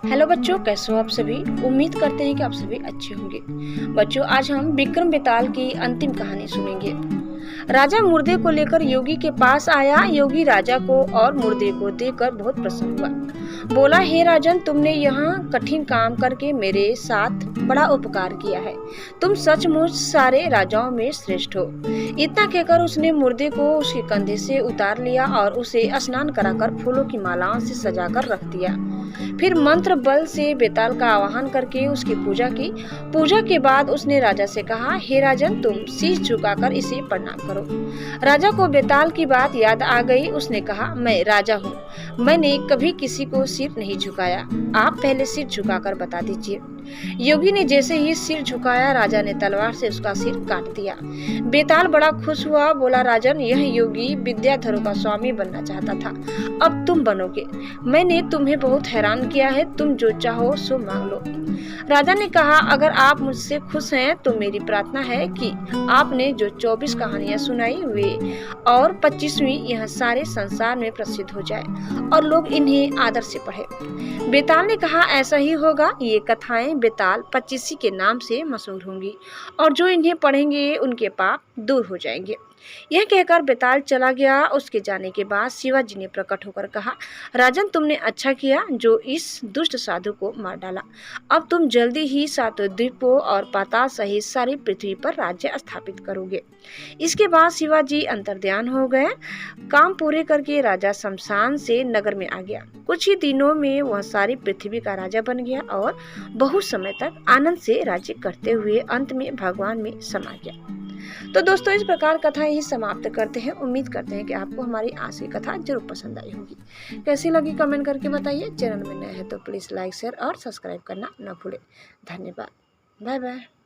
Hello बच्चों, कैसे हो आप सभी। उम्मीद करते हैं कि आप सभी अच्छे होंगे। बच्चों, आज हम विक्रम बेताल की अंतिम कहानी सुनेंगे। राजा मुर्दे को लेकर योगी के पास आया। योगी राजा को और मुर्दे को देखकर बहुत प्रसन्न हुआ। बोला, हे राजन, तुमने यहाँ कठिन काम करके मेरे साथ बड़ा उपकार किया है। तुम सचमुच सारे राजाओं में श्रेष्ठ हो। इतना कहकर उसने मुर्दे को उसके कंधे से उतार लिया और उसे स्नान कराकर फूलों की मालाओं से सजाकर रख दिया। फिर मंत्र बल से बेताल का आवाहन करके उसकी पूजा की। पूजा के बाद उसने राजा से कहा, हे राजन, तुम शीश झुकाकर इसे प्रणाम करो। राजा को बेताल की बात याद आ गई। उसने कहा, मैं राजा हूँ, मैंने कभी किसी को सिर नहीं झुकाया। आप पहले सिर झुकाकर बता दीजिए। योगी ने जैसे ही सिर झुकाया, राजा ने तलवार से उसका सिर काट दिया। बेताल बड़ा खुश हुआ। बोला, राजन, यह योगी विद्याधरों का स्वामी बनना चाहता था, अब तुम बनोगे। मैंने तुम्हें बहुत हैरान किया है, तुम जो चाहो सो मांग लो। राजा ने कहा, अगर आप मुझसे खुश हैं तो मेरी प्रार्थना है कि आपने जो 24 कहानियां सुनाई वे और 25वीं यह सारे संसार में प्रसिद्ध हो जाए और लोग इन्हें आदर से पढ़े। बेताल ने कहा, ऐसा ही होगा। ये कथाएं बेताल 25 के नाम से मशहूर होंगी और जो इन्हें पढ़ेंगे उनके पाप दूर हो जाएंगे। यह कहकर बेताल चला गया। उसके जाने के बाद शिवाजी ने प्रकट होकर कहा, राजन, तुमने अच्छा किया जो इस दुष्ट साधु को मार डाला। अब तुम जल्दी ही सातों द्वीपों और पाताल सहित सारी पृथ्वी पर राज्य स्थापित करोगे। इसके बाद शिवाजी अंतर्ध्यान हो गए। काम पूरे करके राजा शमशान से नगर में आ गया। कुछ ही दिनों में वह सारी पृथ्वी का राजा बन गया और बहुत समय तक आनंद से राज्य करते हुए अंत में भगवान में समा गया। तो दोस्तों, इस प्रकार कथा यही समाप्त करते हैं। उम्मीद करते हैं कि आपको हमारी आज की कथा जरूर पसंद आई होगी। कैसी लगी कमेंट करके बताइए। चैनल में नए हैं तो प्लीज लाइक, शेयर और सब्सक्राइब करना न भूलें। धन्यवाद। Bye bye.